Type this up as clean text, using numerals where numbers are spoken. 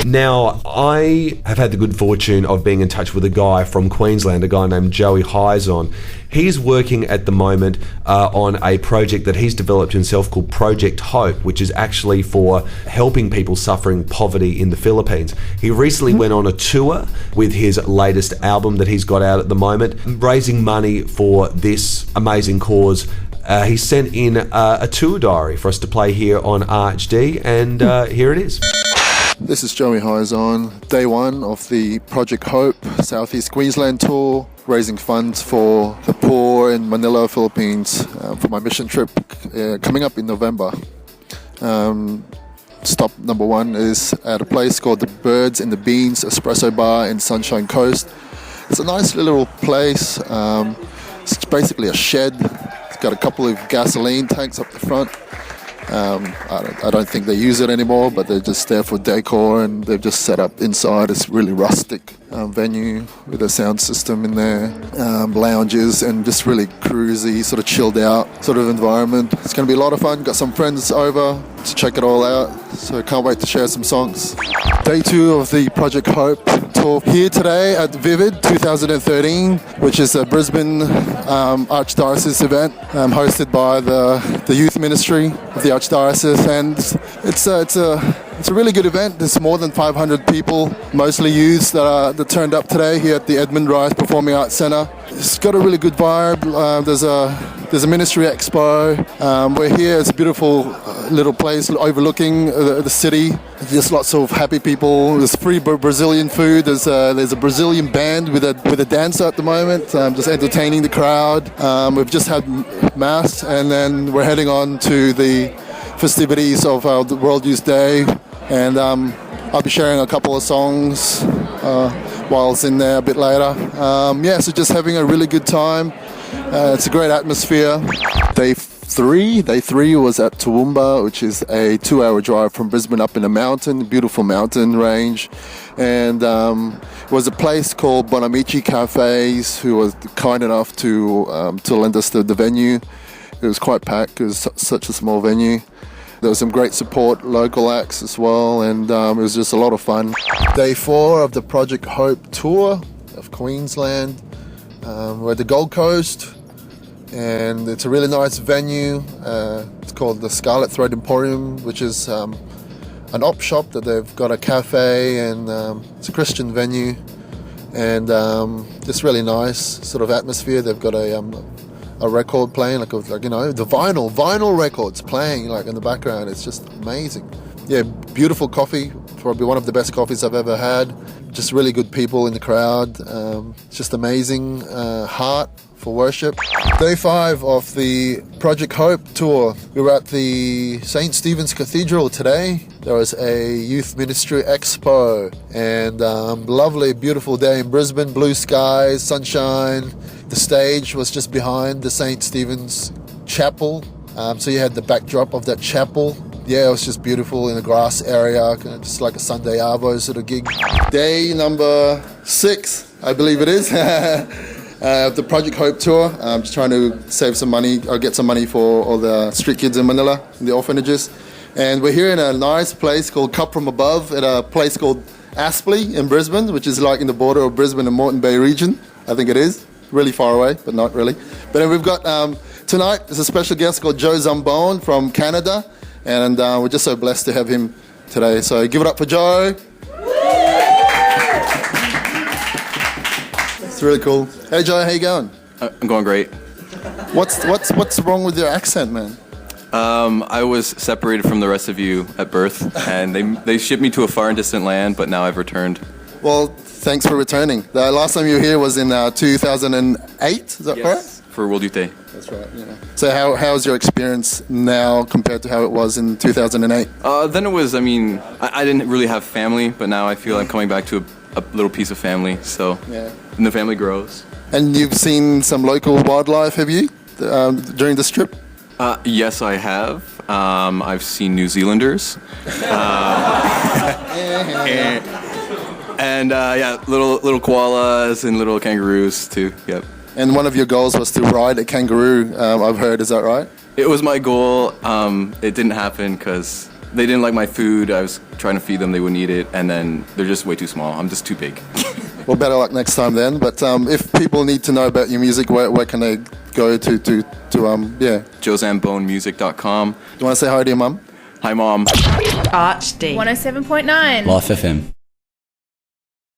Now, I have had the good fortune of being in touch with a guy from Queensland, a guy named Hizon. He's working at the moment on a project that he's developed himself called Project Hope, which is actually for helping people suffering poverty in the Philippines. He recently went on a tour with his latest album that he's got out at the moment, raising money for this amazing cause. He sent in a tour diary for us to play here on Archd, and here it is. This is Joey Hizon, day one of the Project Hope Southeast Queensland tour, raising funds for the poor in Manila, Philippines, for my mission trip coming up in November. Stop number one is at a place called the Birds and the Beans Espresso Bar in Sunshine Coast. It's a nice little place. It's basically a shed. It's got a couple of gasoline tanks up the front. I don't think they use it anymore, but they're just there for decor, and they've just set up inside. It's really rustic venue with a sound system in there, lounges, and just really cruisy, sort of chilled out sort of environment. It's going to be a lot of fun. Got some friends over to check it all out, so can't wait to share some songs. Day two of the Project Hope tour here today at Vivid 2013, which is a Brisbane Archdiocese event hosted by the youth ministry of the Archdiocese, and it's a really good event. There's more than 500 people, mostly youths, that turned up today here at the Edmund Rice Performing Arts Centre. It's got a really good vibe. There's a ministry expo. We're here. It's a beautiful little place overlooking the city. There's lots of happy people. There's free Brazilian food. There's a Brazilian band with a dancer at the moment, just entertaining the crowd. We've just had mass, and then we're heading on to the festivities of the World Youth Day, and I'll be sharing a couple of songs while it's in there a bit later. So just having a really good time. It's a great atmosphere. Day three was at Toowoomba, which is a 2-hour drive from Brisbane up in a mountain, beautiful mountain range. And it was a place called Bonamici Cafes, who was kind enough to lend us the venue. It was quite packed. It was such a small venue. There was some great support, local acts as well, and it was just a lot of fun. Day 4 of the Project Hope tour of Queensland. We're at the Gold Coast, and it's a really nice venue. It's called the Scarlet Thread Emporium, which is an op shop that they've got a cafe, and it's a Christian venue, and just really nice sort of atmosphere. They've got a record playing, like the vinyl records playing like in the background. It's just amazing. Yeah, beautiful coffee, probably one of the best coffees I've ever had. Just really good people in the crowd. It's just amazing heart for worship. Day 5 of the Project Hope tour. We were at the St. Stephen's Cathedral today. There was a youth ministry expo, and lovely, beautiful day in Brisbane, blue skies, sunshine. The stage was just behind the St. Stephen's Chapel, so you had the backdrop of that chapel. Yeah, it was just beautiful in the grass area, just like a Sunday Arvo sort of gig. Day number 6, I believe it is, the Project Hope tour. I'm just trying to save some money, or get some money for all the street kids in Manila, in the orphanages. And we're here in a nice place called Cup From Above, at a place called Aspley in Brisbane, which is like in the border of Brisbane and Moreton Bay region. I think it is. Really far away, but not really. But then we've got, tonight, there's a special guest called Joe Zambone from Canada, and we're just so blessed to have him today. So give it up for Joe. It's really cool. Hey Joe, how you going? I'm going great. What's wrong with your accent, man? I was separated from the rest of you at birth, and they shipped me to a far and distant land, but now I've returned. Well, thanks for returning. The last time you were here was in 2008, is that correct? For World Youth Day. That's right, yeah. So how's your experience now compared to how it was in 2008? Then it was, I didn't really have family, but now I feel I'm coming back to a little piece of family, so yeah. And the family grows. And you've seen some local wildlife, have you, during this trip? Yes, I have. I've seen New Zealanders. And little koalas and little kangaroos too. Yep. And one of your goals was to ride a kangaroo. I've heard. Is that right? It was my goal. It didn't happen because They didn't like my food. I was trying to feed them. They wouldn't eat it. And then they're just way too small. I'm just too big. Well, better luck next time then. But if people need to know about your music, where can they go to JosanBoneMusic.com. Do you want to say hi to your mum? Hi, Mom. Archdiocese 107.9 Life FM.